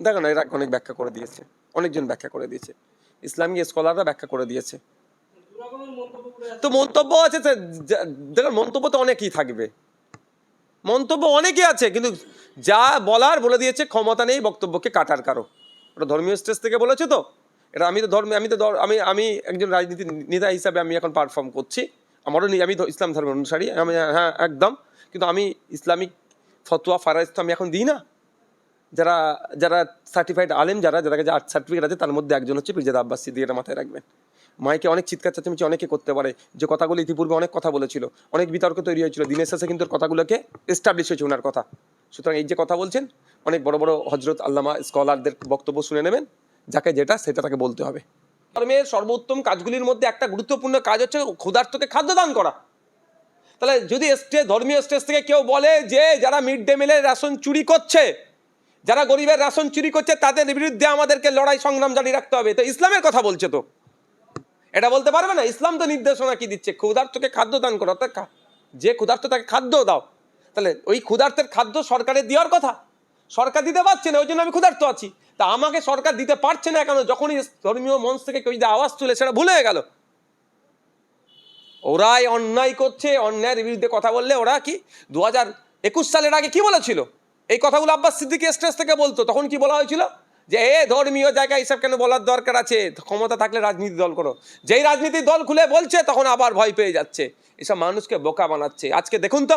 দেখো না, এরা অনেক ব্যাখ্যা করে দিয়েছে, অনেকজন ব্যাখ্যা করে দিয়েছে, ইসলামিক স্কলাররা ব্যাখ্যা করে দিয়েছে। তো মন্তব্য আছে, দেখো মন্তব্য তো অনেকই থাকবে, মন্তব্য অনেকই আছে, কিন্তু যা বলার বলে দিয়েছে, ক্ষমতা নেই বক্তব্যকে কাটার কারো। ওটা ধর্মীয় স্টেজ থেকে বলেছে তো, এটা আমি আমি একজন রাজনীতি নেতা হিসাবে আমি এখন পারফর্ম করছি, আমারও আমি ইসলাম ধর্মের অনুসারী, আমি হ্যাঁ একদম, কিন্তু আমি ইসলামিক ফতোয়া ফারাইজ তো আমি এখন দিই না। যারা যারা সার্টিফাইড আলেম, যারা যারা কাছে 8 সার্টিফিকেট আছে, তার মধ্যে একজন হচ্ছে পিরজাদা আব্বাস সিদ্দিকী, এটা মাথায় রাখবেন। মাইকে অনেক চিৎকার চেঁচামেচি অনেকে করতে পারে, যে কথাগুলো ইতিপূর্বে অনেক কথা বলেছিল, অনেক বিতর্ক তৈরি হয়েছিল, দিনের শেষে কিন্তু কথাগুলোকে এস্টাবলিশ হয়েছে ওনার কথা। সুতরাং এই যে কথা বলছেন, অনেক বড় বড় হজরত আল্লামা স্কলারদের বক্তব্য শুনে নেবেন, যাকে যেটা সেটা তাকে বলতে হবে। ধর্মের সর্বোত্তম কাজগুলির মধ্যে একটা গুরুত্বপূর্ণ কাজ হচ্ছে ক্ষুধার্তকে খাদ্য দান করা। তাহলে যদি ধর্মীয় স্টেজ থেকে কেউ বলে যে যারা মিড ডে মিলের রেশন চুরি করছে, যারা গরিবের রেশন চুরি করছে, তাদের বিরুদ্ধে আমাদেরকে লড়াই সংগ্রাম জারি রাখতে হবে, তো ইসলামের কথা বলছে, তো এটা বলতে পারবে না? ইসলাম তো নির্দেশনা কি দিচ্ছে? ক্ষুধার্তকে খাদ্য দান করো, অর্থাৎ যে ক্ষুধার্ত তাকে খাদ্য দাও। তাহলে ওই ক্ষুধার্তের খাদ্য সরকারের দেওয়ার কথা, সরকার দিতে পারছে না, ওই জন্য আমি ক্ষুধার্ত আছি। তা আমাকে সরকার দিতে পারছে না কেন? যখনই ধর্মীয় মঞ্চ থেকে কেউ যদি আওয়াজ তুলে, সেটা ভুলে গেল। ওরাই অন্যায় করছে, অন্যায়ের বিরুদ্ধে কথা বললে ওরা কি 2021 সালের আগে কি বলেছিল? এই কথাগুলো আব্বাস সিদ্দিকী স্টেজ থেকে বলতো, তখন কি বলা হয়েছিল? যে ধর্মীয় জায়গায় এসব কেন বলার দরকার আছে, ক্ষমতা থাকলে রাজনীতি দল করো। যেই রাজনীতি দল খুলে বলছে, তখন আবার ভয় পেয়ে যাচ্ছে, এসব মানুষকে বোকা বানাচ্ছে। আজকে দেখুন তো,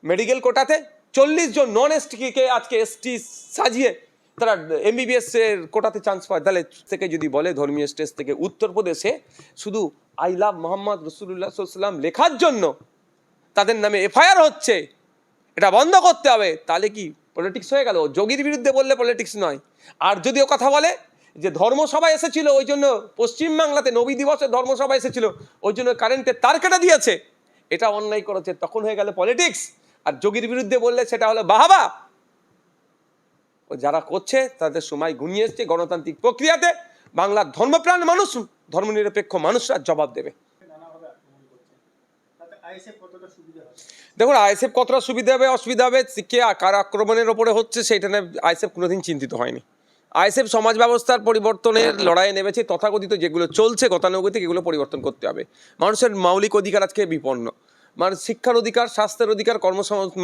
মেডিকেল কোটাতে 40 জন নন এসটিকে আজকে এসটি সাজিয়ে তারা এমবিবিএস এর কোটাতে চান্স পায়। তাহলে থেকে যদি বলে ধর্মীয় স্টেজ থেকে, উত্তরপ্রদেশে শুধু আই লাভ মোহাম্মদ রসুল্লাহ সাল্লাম লেখার জন্য তাদের নামে এফআইআর হচ্ছে, এটা বন্ধ করতে হবে, তাহলে কি পলিটিক্স হয়ে গেল? যোগীর বিরুদ্ধে বললে পলিটিক্স নয়। আর যদিও কথা বলে যে ধর্মসভা এসেছিল, ওই জন্য পশ্চিমবাংলাতে নবী দিবসে ধর্মসভা এসেছিল, ওই জন্য কারেন্টের তার কেটে দিয়েছে, এটা অন্যায় করেছে, তখন হয়ে গেল পলিটিক্স। আর যোগীর বিরুদ্ধে বললে সেটা হলো বাহাবা। যারা করছে তাদের সময় ঘনিয়ে এসছে, গণতান্ত্রিক প্রক্রিয়াতে বাংলার ধর্মপ্রাণ মানুষ, ধর্মনিরপেক্ষ মানুষরা জবাব দেবে। দেখুন, আইএসএফ কতটা সুবিধা হবে অসুবিধা হবে, কে কার আক্রমণের ওপরে হচ্ছে, সেইটা নিয়ে আইএসএফ কোনোদিন চিন্তিত হয়নি। আইএসএফ সমাজ ব্যবস্থার পরিবর্তনের লড়াইয়ে নেমেছে, তথাকথিত যেগুলো চলছে গতানুগতিক, এগুলো পরিবর্তন করতে হবে। মানুষের মৌলিক অধিকার আজকে বিপন্ন, মানুষ শিক্ষার অধিকার, স্বাস্থ্যের অধিকার,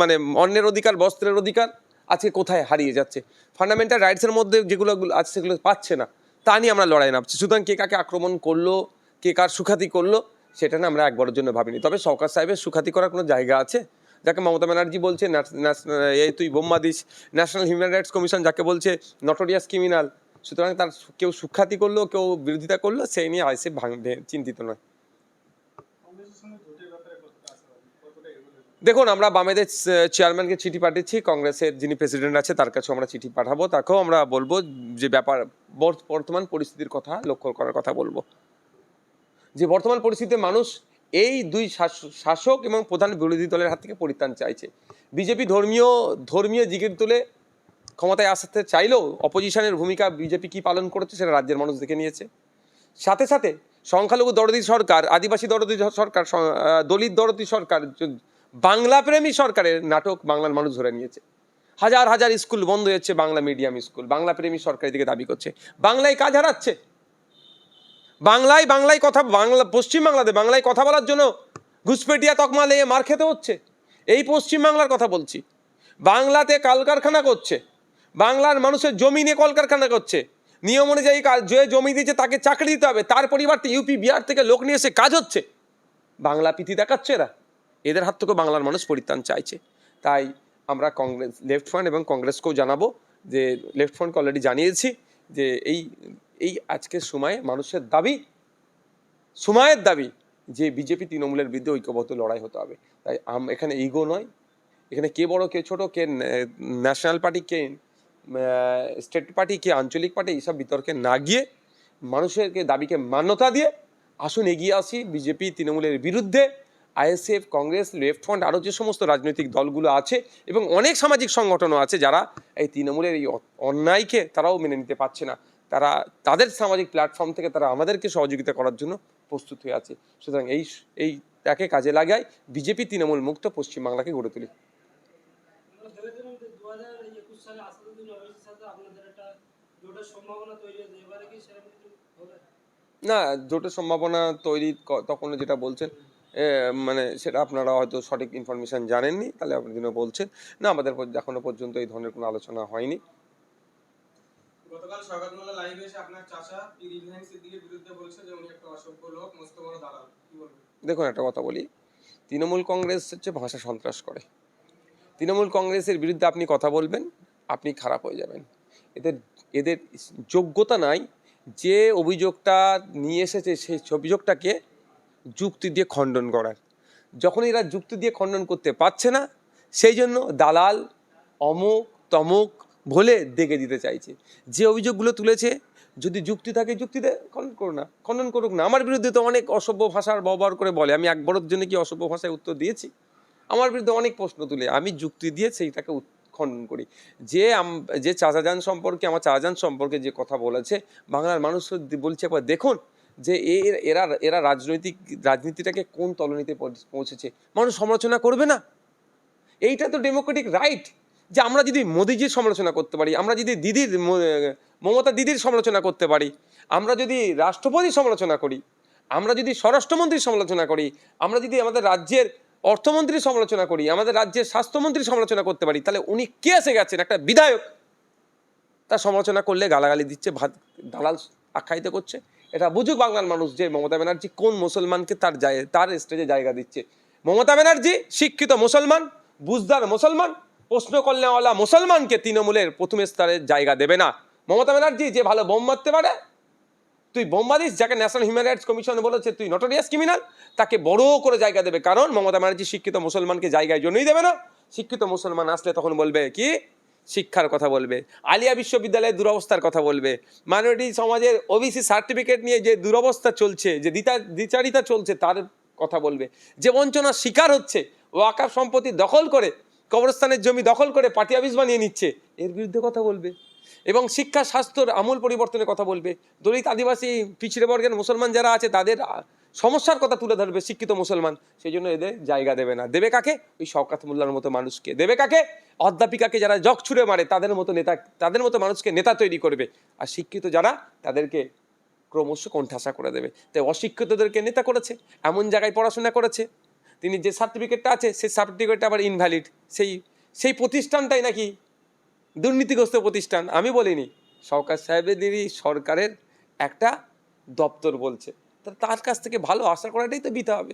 মানে অন্যের অধিকার, বস্ত্রের অধিকার আজকে কোথায় হারিয়ে যাচ্ছে। ফান্ডামেন্টাল রাইটসের মধ্যে যেগুলো আছে সেগুলো পাচ্ছে না, তা নিয়ে আমরা লড়াই নামছি। সুতরাং কে কাকে আক্রমণ করলো, কে কার সুখাতি করলো, সেটা না আমরা একবারের জন্য ভাবিনি। তবে সরকার সাহেবের সুখাতি করার কোনো জায়গা আছে, যাকে মমতা ব্যানার্জি বলছে এই তুই বোম্বা দিস, ন্যাশনাল হিউম্যান রাইটস কমিশন যাকে বলছে নটোরিয়াস ক্রিমিনাল। সুতরাং তার কেউ সুখ্যাতি করলো, কেউ বিরোধিতা করলো, সেই নিয়ে আইএসএফ চিন্তিত নয়। দেখুন, আমরা বামেদের চেয়ারম্যানকে চিঠি পাঠিয়েছি, কংগ্রেসের যিনি প্রেসিডেন্ট আছে তার কাছেও আমরা চিঠি পাঠাবো, তাকেও আমরা বলবো যে বর্তমান পরিস্থিতির কথা লক্ষ্য করার কথা বলবো, যে বর্তমান পরিস্থিতিতে মানুষ এই দুই শাসক এবং প্রধান বিরোধী দলের হাত থেকে পরিত্রাণ চাইছে। বিজেপি ধর্মীয় জিগির তুলে ক্ষমতায় আসতে চাইলেও অপোজিশনের ভূমিকা বিজেপি কি পালন করেছে সেটা রাজ্যের মানুষ দেখে নিয়েছে। সাথে সাথে সংখ্যালঘু দরদি সরকার, আদিবাসী দরদি সরকার, দলিত দরদি সরকার, বাংলাপ্রেমী সরকারের নাটক বাংলার মানুষ ধরে নিয়েছে। হাজার হাজার স্কুল বন্ধ হয়েছে, বাংলা মিডিয়াম স্কুল, বাংলাপ্রেমী সরকারের দিকে দাবি করছে। বাংলায় কাজ হারাচ্ছে, বাংলায় কথা, পশ্চিমবাংলাতে বাংলায় কথা বলার জন্য ঘুষপেটিয়া তকমা লেগে মার খেতে হচ্ছে। এই পশ্চিমবাংলার কথা বলছি। বাংলাতে কলকারখানা করছে, বাংলার মানুষের জমি নিয়ে কলকারখানা করছে, নিয়ম অনুযায়ী যে জমি দিয়েছে তাকে চাকরি দিতে হবে, তার পরিবর্তে ইউপি বিহার থেকে লোক নিয়ে এসে কাজ হচ্ছে। বাংলা প্রীতি দেখাচ্ছে এদের হাত থেকে বাংলার মানুষ পরিত্রাণ চাইছে। তাই আমরা কংগ্রেস, লেফট ফ্রন্ট এবং কংগ্রেসকেও জানাবো, যে লেফট ফ্রন্টকে অলরেডি জানিয়েছি যে এই আজকের সময়ে মানুষের দাবি, সময়ের দাবি যে বিজেপি তৃণমূলের বিরুদ্ধে ঐক্যবদ্ধ লড়াই হতে হবে। তাই এখানে ইগো নয়, এখানে কে বড় কে ছোট, কে ন্যাশনাল পার্টি, কে স্টেট পার্টি, কে আঞ্চলিক পার্টি, এইসব বিতর্কে না গিয়ে মানুষেরকে দাবিকে মান্যতা দিয়ে আসুন এগিয়ে আসি বিজেপি তৃণমূলের বিরুদ্ধে। আইএসএফ, কংগ্রেস, লেফট ফ্রন্ট, আরও যে সমস্ত রাজনৈতিক দলগুলো আছে এবং অনেক সামাজিক সংগঠনও আছে যারা এই তৃণমূলের এই অন্যায়কে তারাও মেনে নিতে পারছে না, তারা তাদের সামাজিক প্ল্যাটফর্ম থেকে তারা আমাদেরকে সহযোগিতা করার জন্য প্রস্তুত হয়ে আছে। সুতরাং তাকে কাজে লাগায় বিজেপি তৃণমূল মুক্ত পশ্চিমবাংলাকে গড়ে তুলি। সালে আসাদুদ্দিন ওয়াইসির সাথে আপনাদের একটা জোটের সম্ভাবনা তৈরি হয়েছে, এবারে কি সেরকম কিছু হবে? না, জোটের সম্ভাবনা তৈরি তখন যেটা বলছেন মানে সেটা আপনারা হয়তো সঠিক ইনফরমেশন জানেননি, তাহলে আপনি যেন বলছেন। না, আমাদের এখনো পর্যন্ত এই ধরনের কোনো আলোচনা হয়নি। গতকাল শওকত মোল্লা লাইভে এসে আপনার চাচা পীর ইব্রাহিম সিদ্দিকীর বিরুদ্ধে বলেছে যে উনি একটা অসভ্য লোক, মস্ত বড় দালাল, কি বলবেন? দেখুন, একটা কথা বলি, তৃণমূল কংগ্রেস হচ্ছে ভাষা সন্ত্রাস করে। তৃণমূল কংগ্রেসের বিরুদ্ধে আপনি কথা বলবেন, আপনি খারাপ হয়ে যাবেন। এদের এদের যোগ্যতা নাই যে অভিযোগটা নিয়ে এসেছে সেই অভিযোগটাকে যুক্তি দিয়ে খণ্ডন করার। যখন এরা যুক্তি দিয়ে খণ্ডন করতে পারছে না, সেই জন্য দালাল, অমুক তমুক বলে দেখে দিতে চাইছে। যে অভিযোগগুলো তুলেছে, যদি যুক্তি থাকে যুক্তিতে খণ্ডন করুক না। আমার বিরুদ্ধে তো অনেক অসভ্য ভাষার ব্যবহার করে বলে, আমি একবারের জন্য কি অসভ্য ভাষায় উত্তর দিয়েছি? আমার বিরুদ্ধে অনেক প্রশ্ন তুলে, আমি যুক্তি দিয়ে সেইটাকে খণ্ডন করি। যে চাচাজান সম্পর্কে, আমার চাচাজান সম্পর্কে যে কথা বলেছে, বাংলার মানুষ বলছে একবার দেখুন যে এরা এরা রাজনীতিটাকে কোন তলনিতে পৌঁছেছে। মানুষ সমালোচনা করবে না? এইটা তো ডেমোক্রেটিক রাইট, যে আমরা যদি মোদিজির সমালোচনা করতে পারি, আমরা যদি মমতা দিদির সমালোচনা করতে পারি, আমরা যদি রাষ্ট্রপতির সমালোচনা করি, আমরা যদি স্বরাষ্ট্রমন্ত্রীর সমালোচনা করি, আমরা যদি আমাদের রাজ্যের অর্থমন্ত্রীর সমালোচনা করি, আমাদের রাজ্যের স্বাস্থ্যমন্ত্রীর সমালোচনা করতে পারি, তাহলে উনি কে এসে গেছেন? একটা বিধায়ক তার সমালোচনা করলে গালাগালি দিচ্ছে, দালাল আখ্যায়িত করছে। এটা বুঝুক বাংলার মানুষ যে মমতা ব্যানার্জি কোন মুসলমানকে তার স্টেজে জায়গা দিচ্ছে। মমতা ব্যানার্জি শিক্ষিত মুসলমান, বুঝদার মুসলমান, প্রশ্ন করলেওয়ালা মুসলমানকে তৃণমূলের প্রথম স্তরে জায়গা দেবে না। মমতা ব্যানার্জি যে ভালো বোম মারতে পারে, তুই বোম মারিস, যাকে ন্যাশনাল হিউম্যান রাইটস কমিশন বলেছে তুই নটোরিয়াস ক্রিমিনাল, তাকে বড় করে জায়গা দেবে। কারণ মমতা ব্যানার্জি শিক্ষিত মুসলমানকে জায়গায় জন্যই দেবে না। শিক্ষিত মুসলমান আসলে তখন বলবে কি? শিক্ষার কথা বলবে, আলিয়া বিশ্ববিদ্যালয়ের দুরবস্থার কথা বলবে, মাইনরিটি সমাজের ওবিসি সার্টিফিকেট নিয়ে যে দুরবস্থা চলছে, যে দ্বিচারিতা চলছে তার কথা বলবে, যে বঞ্চনার শিকার হচ্ছে, ওয়াকাফ সম্পত্তি দখল করে, কবরস্থানের জমি দখল করে পার্টি অফিস বানিয়ে নিচ্ছে, এর বিরুদ্ধে কথা বলবে। এবং শিক্ষা স্বাস্থ্যর আমূল পরিবর্তনের কথা বলবে। দলিত, আদিবাসী, পিছিয়ে বর্গের মুসলমান যারা আছে তাদের সমস্যার কথা তুলে ধরবে শিক্ষিত মুসলমান। সেই জন্য এদের জায়গা দেবে না। দেবে কাকে? ওই শওকত মোল্লার মতো মানুষকে দেবে। কাকে? অধ্যাপিকাকে যারা জগ ছুড়ে মারে তাদের মতো মানুষকে নেতা তৈরি করবে। আর শিক্ষিত যারা, তাদেরকে ক্রমশ কোণঠাসা করে দেবে। তাই অশিক্ষিতদেরকে নেতা করেছে, এমন জায়গায় পড়াশোনা করেছে, তিনি যে সার্টিফিকেটটা আছে সেই সার্টিফিকেটটা আবার ইনভ্যালিড। সেই প্রতিষ্ঠানটাই নাকি দুর্নীতিগ্রস্ত প্রতিষ্ঠান। আমি বলিনি, শওকত সাহেবেদেরই সরকারের একটা দপ্তর বলছে। তার কাছ থেকে ভালো আশা করাটাই তো দিতে হবে।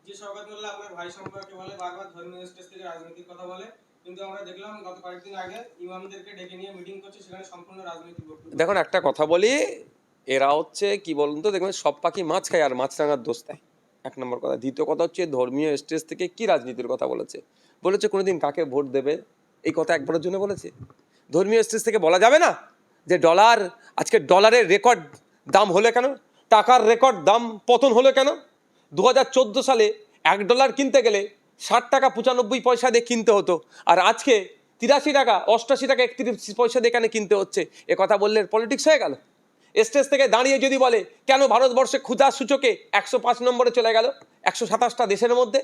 যে শওকত মোল্লা আপনার ভাই সম্পর্কে বলে, বারবার ধর্মীয় স্টেজ থেকে রাজনৈতিক কথা বলে, কিন্তু আমরা দেখলাম গত কয়েকদিন আগে ইমামদেরকে ডেকে নিয়ে মিটিং করছে, সেখানে সম্পূর্ণ রাজনৈতিক বক্তব্য। দেখুন, একটা কথা বলি, এরা হচ্ছে কি বলুন তো, দেখবেন সব পাখি মাছ খায় আর মাছরাঙার দোষ দেয়, এক নম্বর কথা। দ্বিতীয় কথা হচ্ছে, ধর্মীয় স্টেজ থেকে কি রাজনীতির কথা বলেছে কোনোদিন কাকে ভোট দেবে এই কথা একবারের জন্য বলেছে? ধর্মীয় স্টেজ থেকে বলা যাবে না যে আজকে ডলারের রেকর্ড দাম হলে কেন, টাকার রেকর্ড দাম পতন হলো কেন? 2014 সালে $1 কিনতে গেলে 60 টাকা 95 পয়সা দিয়ে কিনতে হতো, আর আজকে 83 টাকা 88 টাকা 31 পয়সা দিয়ে কেন কিনতে হচ্ছে? এ কথা বললে পলিটিক্স হয়ে গেল। স্টেজ থেকে দাঁড়িয়ে যদি বলে কেন ভারতবর্ষে ক্ষুধা সূচকে 105 নম্বরে চলে গেল 127টা দেশের মধ্যে,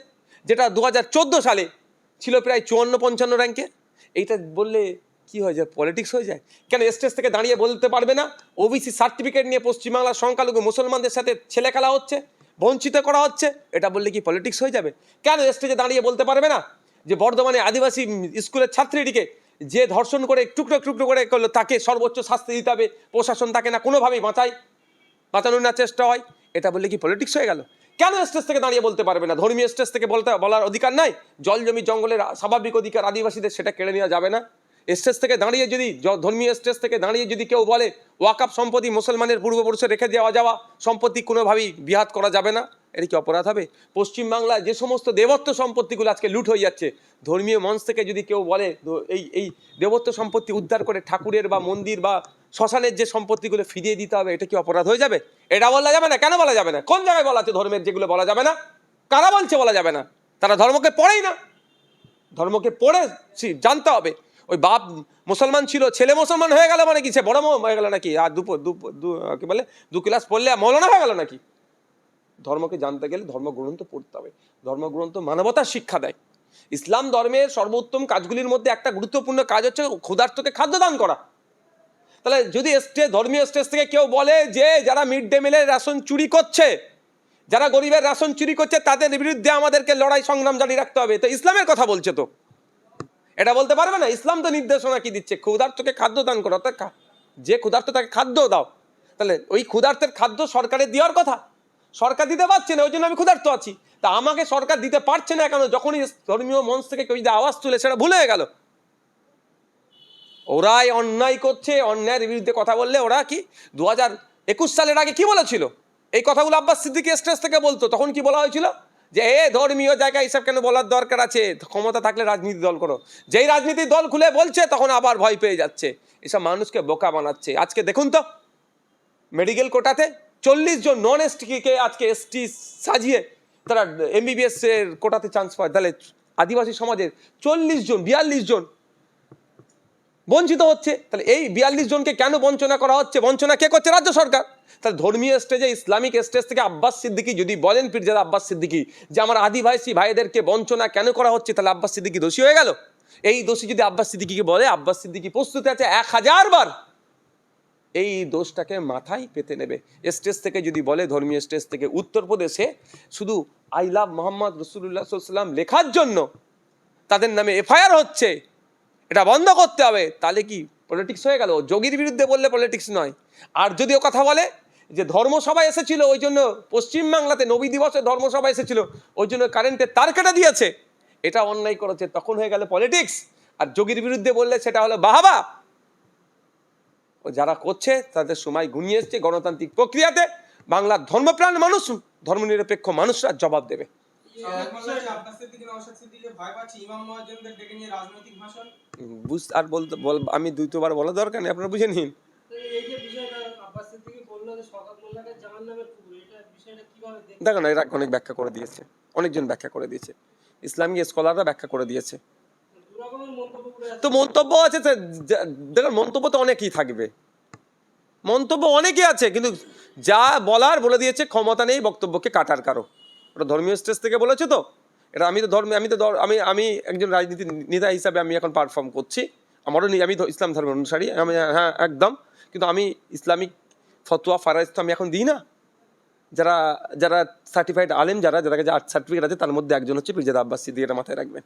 যেটা 2014 সালে ছিল প্রায় 54-55 র্যাঙ্কে, এইটা বললে কি হয়ে যায়? পলিটিক্স হয়ে যায়। কেন স্টেজ থেকে দাঁড়িয়ে বলতে পারবে না ওবিসি সার্টিফিকেট নিয়ে পশ্চিমবাংলার সংখ্যালঘু মুসলমানদের সাথে ছেলে খেলা হচ্ছে, বঞ্চিত করা হচ্ছে? এটা বললে কি পলিটিক্স হয়ে যাবে? কেন স্টেজে দাঁড়িয়ে বলতে পারবে না যে বর্ধমানে আদিবাসী স্কুলের ছাত্রীটিকে যে ধর্ষণ করে টুকরো টুকরো করে করলো তাকে সর্বোচ্চ শাস্তি দিতে হবে, প্রশাসন তাকে না কোনোভাবেই বাঁচানোর না চেষ্টা হয়? এটা বললে কি পলিটিক্স হয়ে গেল? কেন স্টেজ থেকে দাঁড়িয়ে বলতে পারবে না? ধর্মীয় স্টেজ থেকে বলার অধিকার নাই? জল জমি জঙ্গলের স্বাভাবিক অধিকার আদিবাসীদের, সেটা কেড়ে নেওয়া যাবে না? স্টেজ থেকে দাঁড়িয়ে যদি, ধর্মীয় স্টেজ থেকে দাঁড়িয়ে যদি কেউ বলে ওয়াকাফ সম্পত্তি মুসলমানের পূর্বপুরুষে রেখে যাওয়া সম্পত্তি কোনোভাবেই বিহাত করা যাবে না, এটা কি অপরাধ হবে? পশ্চিমবাংলায় যে সমস্ত দেবত্ব সম্পত্তিগুলো আজকে লুট হয়ে যাচ্ছে, ধর্মীয় মঞ্চ থেকে যদি কেউ বলে এই দেবত্ব সম্পত্তি উদ্ধার করে ঠাকুরের বা মন্দির বা শ্মশানের যে সম্পত্তিগুলো ফিরিয়ে দিতে হবে, এটা কি অপরাধ হয়ে যাবে? এটা বলা যাবে না। কেন বলা যাবে না? কোন জায়গায় বলা আছে ধর্মের যেগুলো বলা যাবে না? কারা বলছে বলা যাবে না? তারা ধর্মকে পড়েই না। ধর্মকে পড়ে জানতে হবে। ওই বাপ মুসলমান ছিল, ছেলে মুসলমান হয়ে গেল মানে কি সে বড় হয়ে গেল নাকি? আর কি বলে 2 ক্লাস পড়লে মৌলানা হয়ে গেল নাকি? ধর্মকে জানতে গেলে ধর্মগ্রন্থ পড়তে হবে। ধর্মগ্রন্থ মানবতার শিক্ষা দেয়। ইসলাম ধর্মের সর্বোত্তম কাজগুলির মধ্যে একটা গুরুত্বপূর্ণ কাজ হচ্ছে ক্ষুধার্তকে খাদ্য দান করা। তাহলে যদি ধর্মীয় স্টেজ থেকে কেউ বলে যে যারা মিড ডে মিলের রেশন চুরি করছে, যারা গরিবের রেশন চুরি করছে, তাদের বিরুদ্ধে আমাদেরকে লড়াই সংগ্রাম জারি রাখতে হবে, তো ইসলামের কথা বলছে, তো এটা বলতে পারবে না? ইসলাম তো নির্দেশনা কি দিচ্ছে? ক্ষুধার্তকে খাদ্য দান করো, অর্থাৎ যে ক্ষুধার্ত তাকে খাদ্য দাও। তাহলে ওই ক্ষুধার্তের খাদ্য সরকারের দেওয়ার কথা, সরকার দিতে পারছে না, ওই জন্য আমি ক্ষুধার্ত আছি। তা আমাকে সরকার দিতে পারছে না কেন? যখনই ধর্মীয় মঞ্চ থেকে কেউ যদি আওয়াজ তুলে সেটা ভুলে গেল। ওরাই অন্যায় করছে, অন্যায়ের বিরুদ্ধে কথা বললে ওরা কি 2021 সালের আগে কি বলেছিল? এই কথাগুলো আব্বাস সিদ্দিকী স্টেজ থেকে বলতো, তখন কি বলা হয়েছিল? যে ধর্মীয় জায়গায় হিসাব কেন বলার দরকার আছে, ক্ষমতা থাকলে রাজনীতি দল করো। যেই রাজনীতির দল খুলে বলছে তখন আবার ভয় পেয়ে যাচ্ছে, এসব মানুষকে বোকা বানাচ্ছে। আজকে দেখুন তো মেডিকেল কোটাতে 40 জন নন এসটিকে আজকে এসটি সাজিয়ে তারা MBBS এর কোটাতে চান্স পায়। তাহলে আদিবাসী সমাজের 42 জন 42 জন বঞ্চিত হচ্ছে। তাহলে এই 42 জনকে কেন বঞ্চনা করা হচ্ছে? বঞ্চনা কে করছে? রাজ্য সরকার। তাহলে ধর্মীয় স্টেজে, ইসলামিক স্টেজ থেকে আব্বাস সিদ্দিকী যদি বলেন, পীরজাদা আব্বাস সিদ্দিকী, যে আমার আদিবাসী ভাইদেরকে বঞ্চনা কেন করা হচ্ছে, তাহলে আব্বাস সিদ্দিকী দোষী হয়ে গেল। এই দোষী যদি আব্বাস সিদ্দিকীকে বলে, আব্বাস সিদ্দিকী প্রস্তুত আছে 1000 বার এই দোষটাকে মাথায় পেতে নেবে। স্টেজ থেকে যদি বলে, ধর্মীয় স্টেজ থেকে, উত্তরপ্রদেশে শুধু আই লাভ মোহাম্মদ রসুল্লাহ সাল্লাম লেখার জন্য তাদের নামে FIR হচ্ছে, এটা বন্ধ করতে হবে, তাহলে কি পলিটিক্স হয়ে গেল? যোগীর বিরুদ্ধে বললে পলিটিক্স নয়। আর যদিও কথা বলে যে ধর্মসভা এসেছিল, ওই জন্য পশ্চিমবাংলাতে নবী দিবসে ধর্মসভা এসেছিল, ওই জন্য কারেন্টের তার কেটে দিয়েছে, এটা অন্যায় করেছে, তখন হয়ে গেল পলিটিক্স। আর যোগীর বিরুদ্ধে বললে সেটা হলো বাহাবা। ও যারা করছে তাদের সময় ঘনিয়ে এসছে। গণতান্ত্রিক প্রক্রিয়াতে বাংলার ধর্মপ্রাণ মানুষ, ধর্মনিরপেক্ষ মানুষরা জবাব দেবে। আব্বাস সিদ্দিকী, নওশাদ সিদ্দিকী ভয় পাচ্ছে ইমাম মুয়াজ্জিনদের ডেকে নিয়ে রাজনৈতিক ভাষণ। আর আমি দুইবার বলা দরকার নেই, আপনারা বুঝে নিন। তো এই যে বিষয়টা আব্বাস সিদ্দিকী বললো যে শওকত মোল্লাকে জাহান্নামের কুকুর, এটা বিষয়টা কিভাবে দেখেন? দেখো না, এরা অনেক ব্যাখ্যা করে দিয়েছে, অনেকজন ব্যাখ্যা করে দিয়েছে, ইসলামিক স্কলাররা ব্যাখ্যা করে দিয়েছে। দুরকমের মন্তব্য করে তো মন্তব্য আছে, দেখুন মন্তব্য তো অনেকই থাকবে, মন্তব্য অনেকই আছে, কিন্তু যা বলার বলে দিয়েছে, ক্ষমতা নেই বক্তব্যকে কাটার কারো। ওটা ধর্মীয় স্টেজ থেকে বলেছে, তো এটা আমি একজন রাজনীতি নেতা হিসাবে আমি এখন পারফর্ম করছি। আমারও আমি ইসলাম ধর্মের অনুসারী, আমি, হ্যাঁ একদম, কিন্তু আমি ইসলামিক ফতোয়া ফারাইজ তো আমি এখন দিই না। যারা যারা সার্টিফাইড আলেম, যারা কাছে 8 সার্টিফিকেট আছে, তার মধ্যে একজন হচ্ছে পীরজাদা আব্বাস সিদ্দিকী, এটা মাথায় রাখবেন।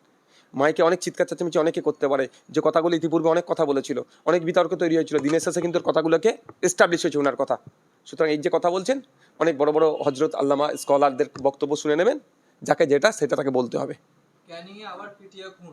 মাইকে অনেক চিৎকার চেঁচামেচি অনেকে করতে পারে, যে কথাগুলো ইতিপূর্বে অনেক কথা বলেছিল, অনেক বিতর্ক তৈরি হয়েছিল, দিনের শেষে কিন্তু কথাগুলোকে এস্টাবলিশ হয়েছে ওনার কথা। সুতরাং এই যে কথা বলছেন, অনেক বড় বড় হজরত আল্লামা স্কলারদের বক্তব্য শুনে নেবেন, যাকে যেটা সেটা তাকে বলতে হবে। ক্যানিংয়ে আবার পিটিয়ে খুন।